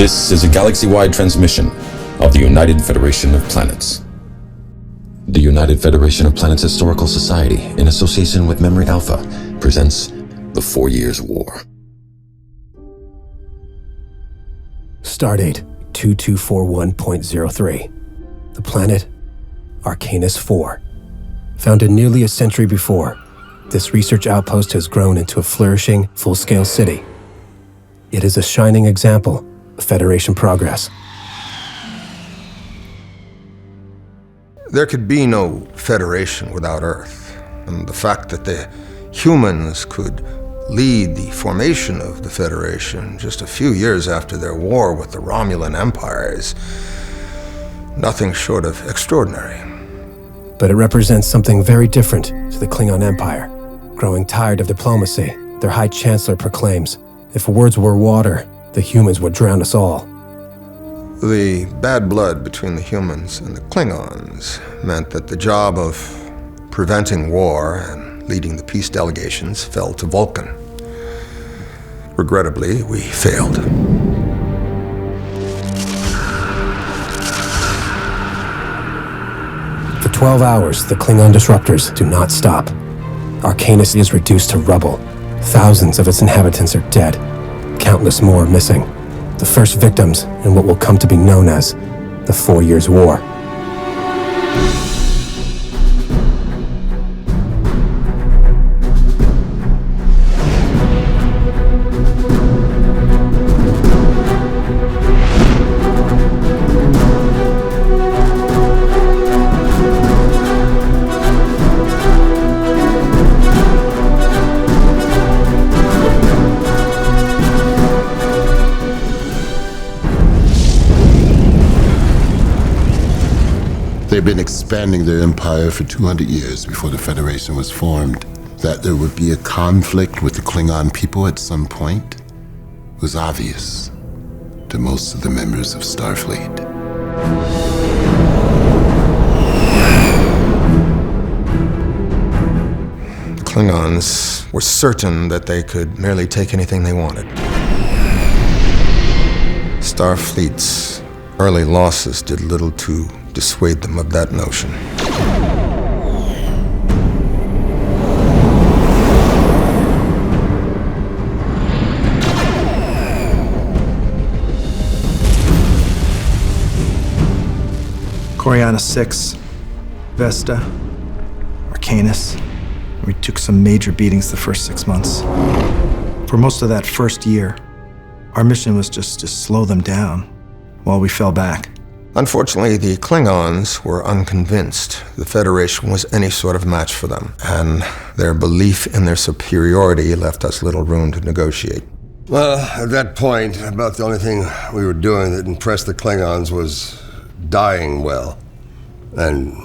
This is a galaxy-wide transmission of the United Federation of Planets. The United Federation of Planets Historical Society, in association with Memory Alpha, presents The 4 Years' War. Stardate 2241.03. The planet Arcanus 4. Founded nearly a century before, this research outpost has grown into a flourishing, full-scale city. It is a shining example of Federation progress. There could be no Federation without Earth, and the fact that the humans could lead the formation of the Federation just a few years after their war with the Romulan Empire is nothing short of extraordinary. But it represents something very different to the Klingon Empire. Growing tired of diplomacy, their High Chancellor proclaims, if words were water, the humans would drown us all. The bad blood between the humans and the Klingons meant that the job of preventing war and leading the peace delegations fell to Vulcan. Regrettably, we failed. For 12 hours, the Klingon disruptors do not stop. Arcanus is reduced to rubble. Thousands of its inhabitants are dead. Countless more missing. The first victims in what will come to be known as the 4 Years' War. They've been expanding their empire for 200 years before the Federation was formed. That there would be a conflict with the Klingon people at some point was obvious to most of the members of Starfleet. The Klingons were certain that they could merely take anything they wanted. Starfleet's early losses did little to dissuade them of that notion. Coriana 6, Vesta, Arcanus. We took some major beatings the first 6 months. For most of that first year, our mission was just to slow them down while we fell back. Unfortunately, the Klingons were unconvinced the Federation was any sort of match for them, and their belief in their superiority left us little room to negotiate. Well, at that point, about the only thing we were doing that impressed the Klingons was dying well, and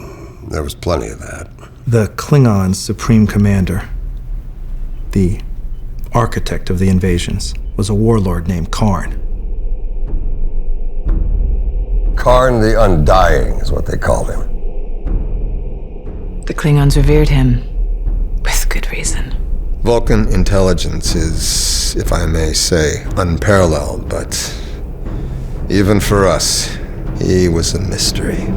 there was plenty of that. The Klingon's supreme commander, the architect of the invasions, was a warlord named Karn. Karn the Undying is what they called him. The Klingons revered him, with good reason. Vulcan intelligence is, if I may say, unparalleled, but even for us, he was a mystery.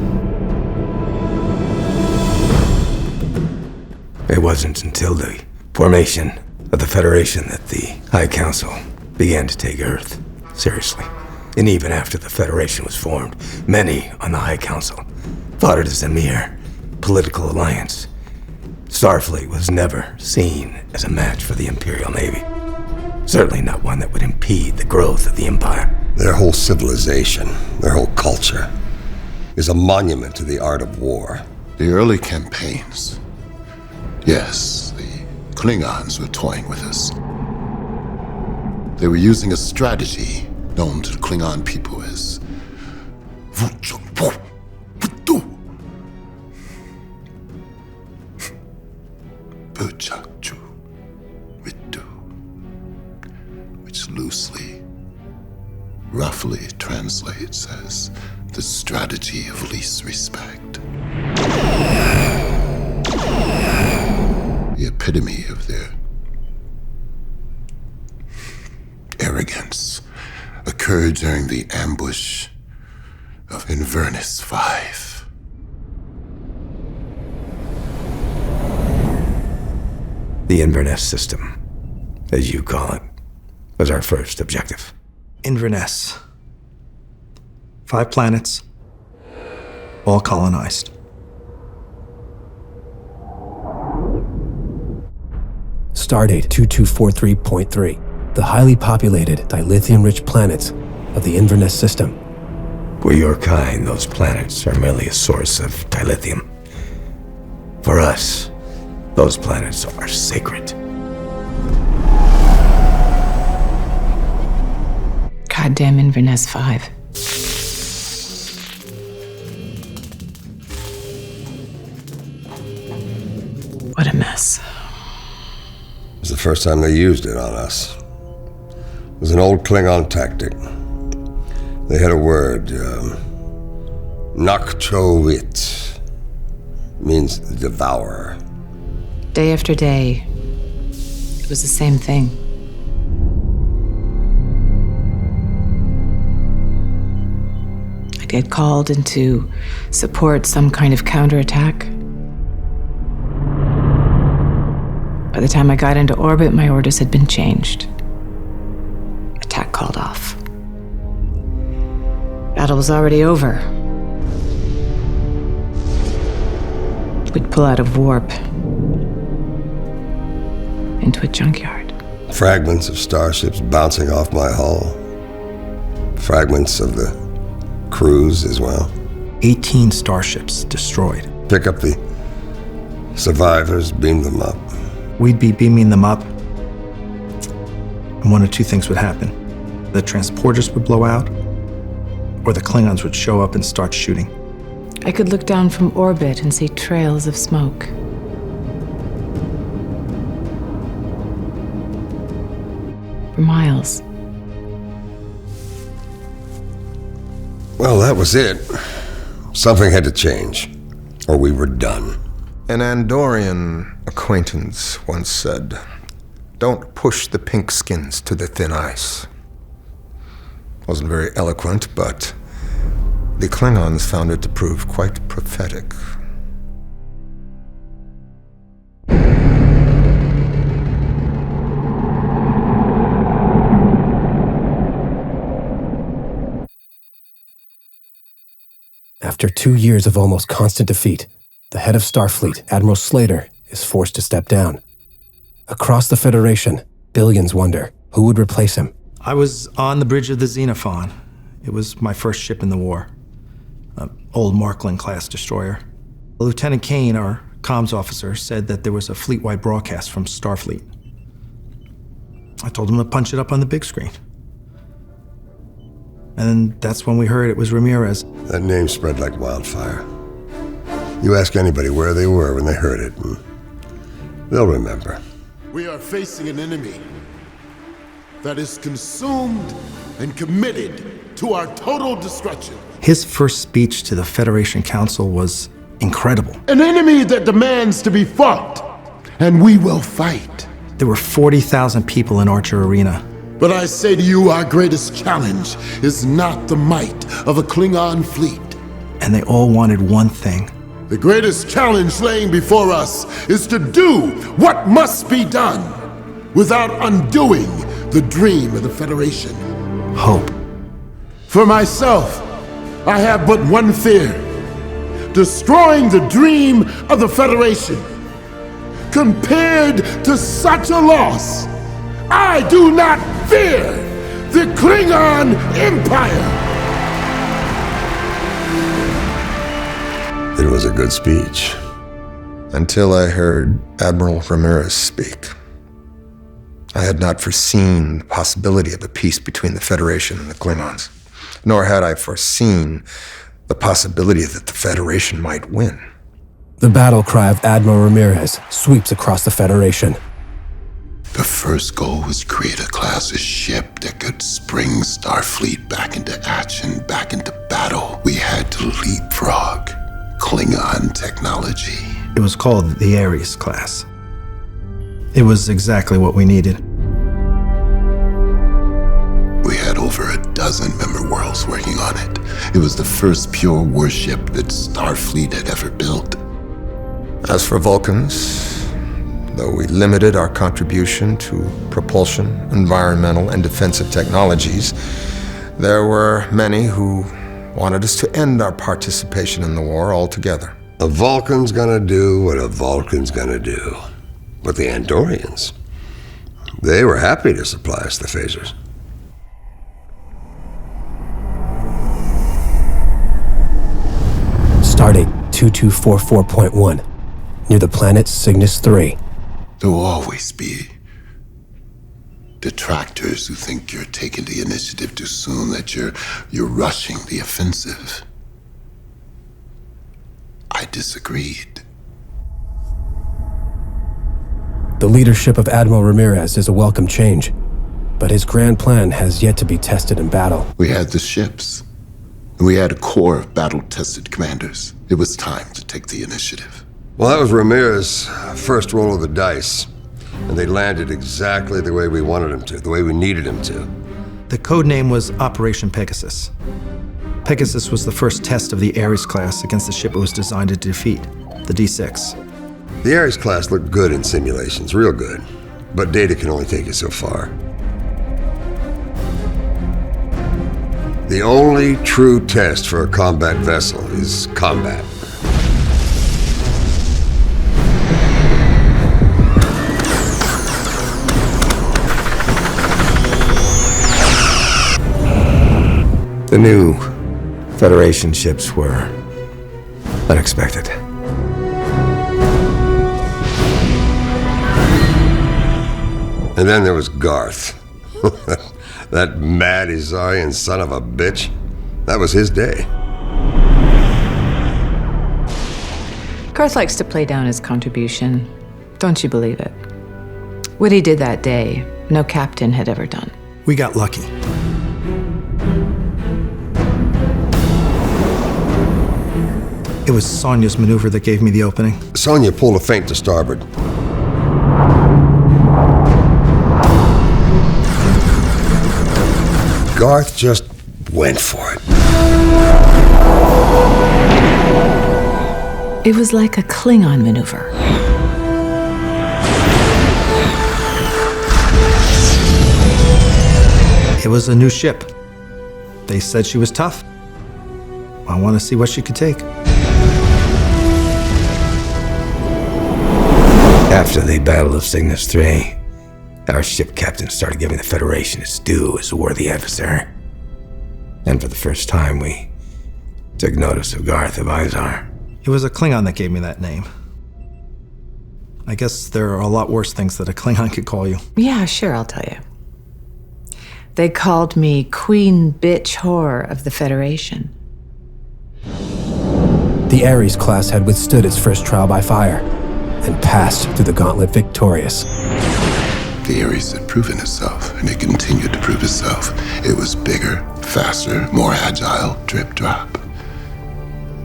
It wasn't until the formation of the Federation that the High Council began to take Earth seriously. And even after the Federation was formed, many on the High Council thought it as a mere political alliance. Starfleet was never seen as a match for the Imperial Navy. Certainly not one that would impede the growth of the Empire. Their whole civilization, their whole culture, is a monument to the art of war. The early campaigns, yes, the Klingons were toying with us. They were using a strategy known to the Klingon people as which loosely, roughly translates as the strategy of least respect. The epitome of their arrogance occurred occurred during the ambush of Inverness 5. The Inverness system, as you call it, was our first objective. Inverness. 5 planets, all colonized. Stardate 2243.3, the highly populated dilithium-rich planets of the Inverness system. For your kind, those planets are merely a source of dilithium. For us, those planets are sacred. Goddamn Inverness 5. What a mess. It was the first time they used it on us. It was an old Klingon tactic. They had a word, Nakchovit, means devourer. Day after day, it was the same thing. I'd get called in to support some kind of counterattack. By the time I got into orbit, my orders had been changed. Attack called off. Battle was already over. We'd pull out of warp into a junkyard. Fragments of starships bouncing off my hull. Fragments of the crews as well. 18 starships destroyed. Pick up the survivors, beam them up. We'd be beaming them up, and one of two things would happen. The transporters would blow out, or the Klingons would show up and start shooting. I could look down from orbit and see trails of smoke. For miles. Well, that was it. Something had to change, or we were done. An Andorian acquaintance once said, "Don't push the pink skins to the thin ice." Wasn't very eloquent, but the Klingons found it to prove quite prophetic. After 2 years of almost constant defeat, the head of Starfleet, Admiral Slater, is forced to step down. Across the Federation, billions wonder who would replace him. I was on the bridge of the Xenophon. It was my first ship in the war. An old Markland-class destroyer. Lieutenant Kane, our comms officer, said that there was a fleet-wide broadcast from Starfleet. I told him to punch it up on the big screen. And that's when we heard it was Ramirez. That name spread like wildfire. You ask anybody where they were when they heard it, and they'll remember. We are facing an enemy that is consumed and committed to our total destruction. His first speech to the Federation Council was incredible. An enemy that demands to be fought, and we will fight. There were 40,000 people in Archer Arena. But I say to you, our greatest challenge is not the might of a Klingon fleet. And they all wanted one thing. The greatest challenge laying before us is to do what must be done without undoing the dream of the Federation. Hope. For myself, I have but one fear: destroying the dream of the Federation. Compared to such a loss, I do not fear the Klingon Empire! It was a good speech. Until I heard Admiral Ramirez speak. I had not foreseen the possibility of a peace between the Federation and the Klingons, nor had I foreseen the possibility that the Federation might win. The battle cry of Admiral Ramirez sweeps across the Federation. The first goal was to create a class of ship that could spring Starfleet back into action, back into battle. We had to leapfrog Klingon technology. It was called the Ares class. It was exactly what we needed. We had over a dozen dozen member worlds working on it. It was the first pure warship that Starfleet had ever built. As for Vulcans, though we limited our contribution to propulsion, environmental, and defensive technologies, there were many who wanted us to end our participation in the war altogether. A Vulcan's gonna do what a Vulcan's gonna do. But the Andorians, they were happy to supply us the phasers. Stardate 2244.1, near the planet Cygnus 3. There will always be detractors who think you're taking the initiative too soon, that you're rushing the offensive. I disagreed. The leadership of Admiral Ramirez is a welcome change, but his grand plan has yet to be tested in battle. We had the ships, and we had a core of battle-tested commanders. It was time to take the initiative. Well, that was Ramirez's first roll of the dice, and they landed exactly the way we wanted them to, the way we needed them to. The code name was Operation Pegasus. Pegasus was the first test of the Ares class against the ship it was designed to defeat, the D6. The Ares class looked good in simulations, real good, but data can only take you so far. The only true test for a combat vessel is combat. The new Federation ships were unexpected. And then there was Garth. That mad Isarian son of a bitch. That was his day. Garth likes to play down his contribution. Don't you believe it? What he did that day, no captain had ever done. We got lucky. It was Sonya's maneuver that gave me the opening. Sonya pulled a feint to starboard. Garth just went for it. It was like a Klingon maneuver. It was a new ship. They said she was tough. I want to see what she could take. After the Battle of Cygnus 3, our ship captain started giving the Federation its due as a worthy adversary. And for the first time, we took notice of Garth of Izar. It was a Klingon that gave me that name. I guess there are a lot worse things that a Klingon could call you. Yeah, sure, I'll tell you. They called me Queen Bitch Whore of the Federation. The Ares class had withstood its first trial by fire and passed through the gauntlet victorious. The Ares had proven itself, and it continued to prove itself. It was bigger, faster, more agile, drip drop.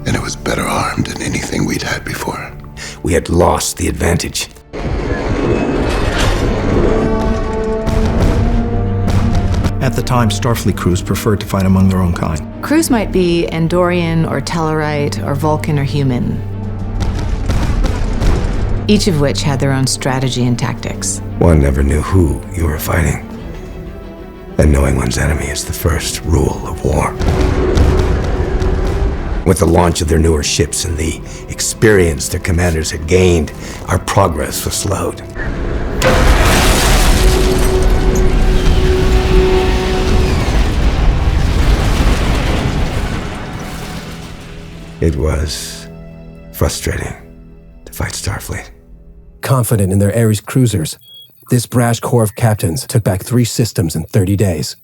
And it was better armed than anything we'd had before. We had lost the advantage. At the time, Starfleet crews preferred to fight among their own kind. Crews might be Andorian or Tellarite or Vulcan or human, each of which had their own strategy and tactics. One never knew who you were fighting. And knowing one's enemy is the first rule of war. With the launch of their newer ships and the experience their commanders had gained, our progress was slowed. It was frustrating to fight Starfleet. Confident in their Ares cruisers, this brash corps of captains took back 3 systems in 30 days.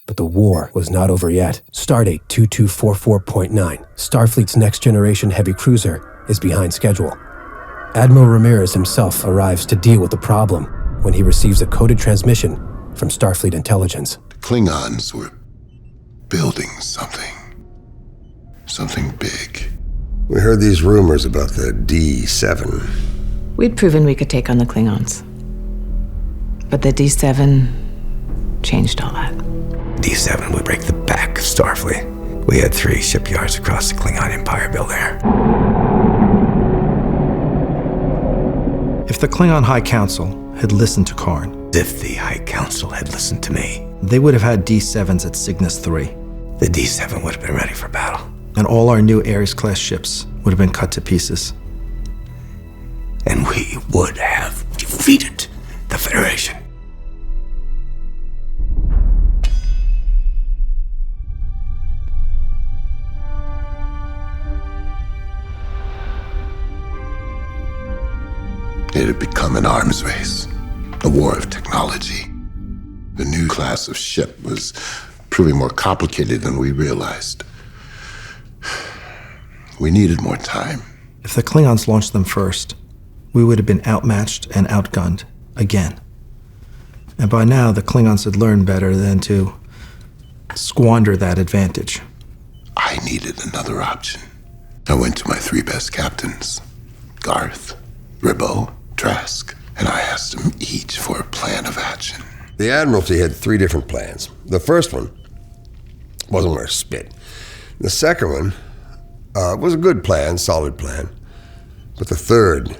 But the war was not over yet. Stardate 2244.9, Starfleet's next-generation heavy cruiser, is behind schedule. Admiral Ramirez himself arrives to deal with the problem when he receives a coded transmission from Starfleet intelligence. The Klingons were building something. Something big. We heard these rumors about the D7. We'd proven we could take on the Klingons. But the D7 changed all that. D7 would break the back of Starfleet. We had 3 shipyards across the Klingon Empire built there. If the Klingon High Council had listened to Karn, If the High Council had listened to me, they would have had D7s at Cygnus 3, the D7 would have been ready for battle. and all our new Ares-class ships would have been cut to pieces. And we would have defeated the Federation. It had become an arms race, a war of technology. The new class of ship was proving more complicated than we realized. We needed more time. If the Klingons launched them first, we would have been outmatched and outgunned again. And by now, the Klingons had learned better than to squander that advantage. I needed another option. I went to my 3 best captains, Garth, Ribbo, Trask, and I asked them each for a plan of action. The Admiralty had 3 different plans. The first one wasn't worth spit. The second one was a good plan, solid plan. But the third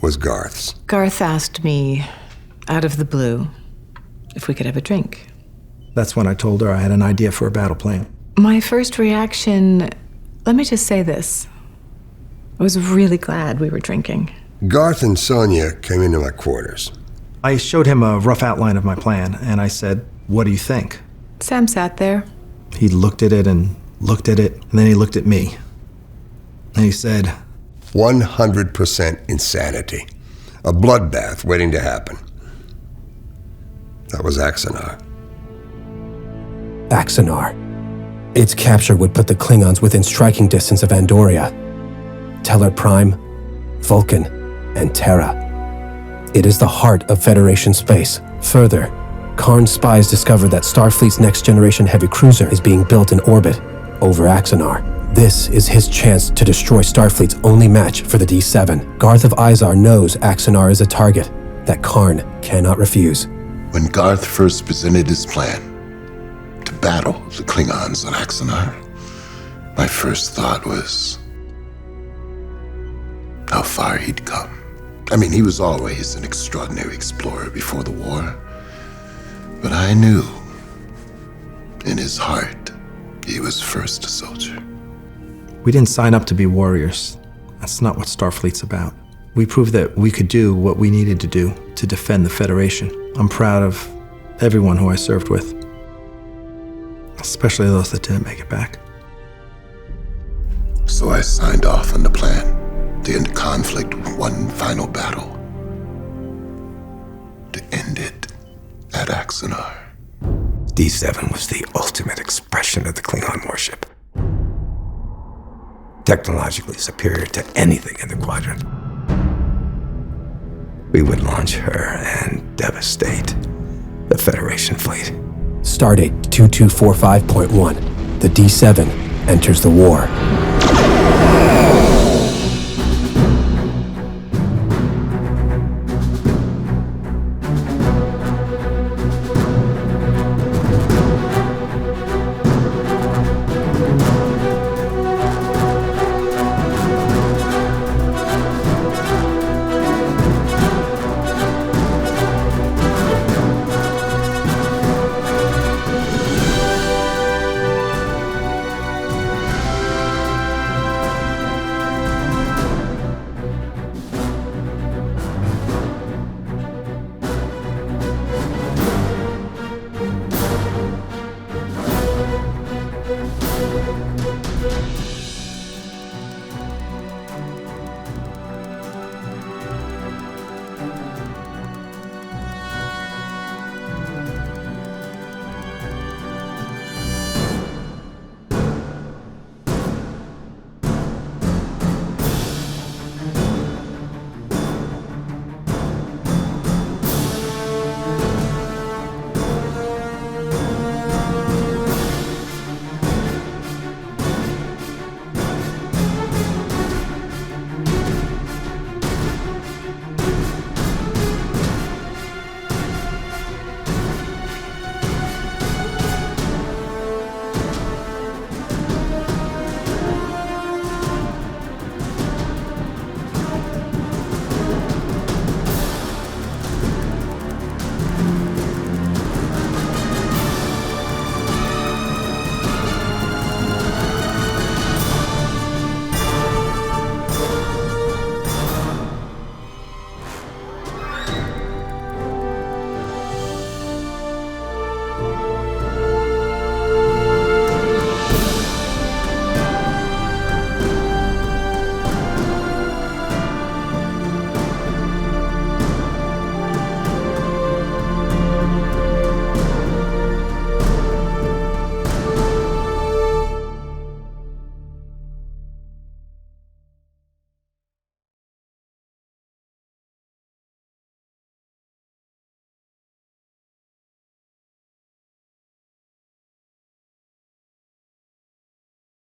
was Garth's. Garth asked me, out of the blue, if we could have a drink. That's when I told her I had an idea for a battle plan. My first reaction, let me just say this, I was really glad we were drinking. Garth and Sonia came into my quarters. I showed him a rough outline of my plan, and I said, "What do you think?" Sam sat there. He looked at it, and then he looked at me. And he said, 100% insanity. A bloodbath waiting to happen. That was Axanar. Axanar. Its capture would put the Klingons within striking distance of Andoria, Teller Prime, Vulcan, and Terra. It is the heart of Federation space. Further, Karn's spies discovered that Starfleet's next-generation heavy cruiser is being built in orbit over Axanar. This is his chance to destroy Starfleet's only match for the D7. Garth of Izar knows Axanar is a target that Karn cannot refuse. When Garth first presented his plan to battle the Klingons on Axanar, my first thought was how far he'd come. I mean, he was always an extraordinary explorer before the war, but I knew in his heart he was first a soldier. "We didn't sign up to be warriors. That's not what Starfleet's about. We proved that we could do what we needed to do to defend the Federation. I'm proud of everyone who I served with, especially those that didn't make it back." So I signed off on the plan to end the conflict with one final battle. To end it at Axanar. D7 was the ultimate expression of the Klingon warship. Technologically superior to anything in the quadrant. We would launch her and devastate the Federation fleet. Stardate 2245.1. The D7 enters the war.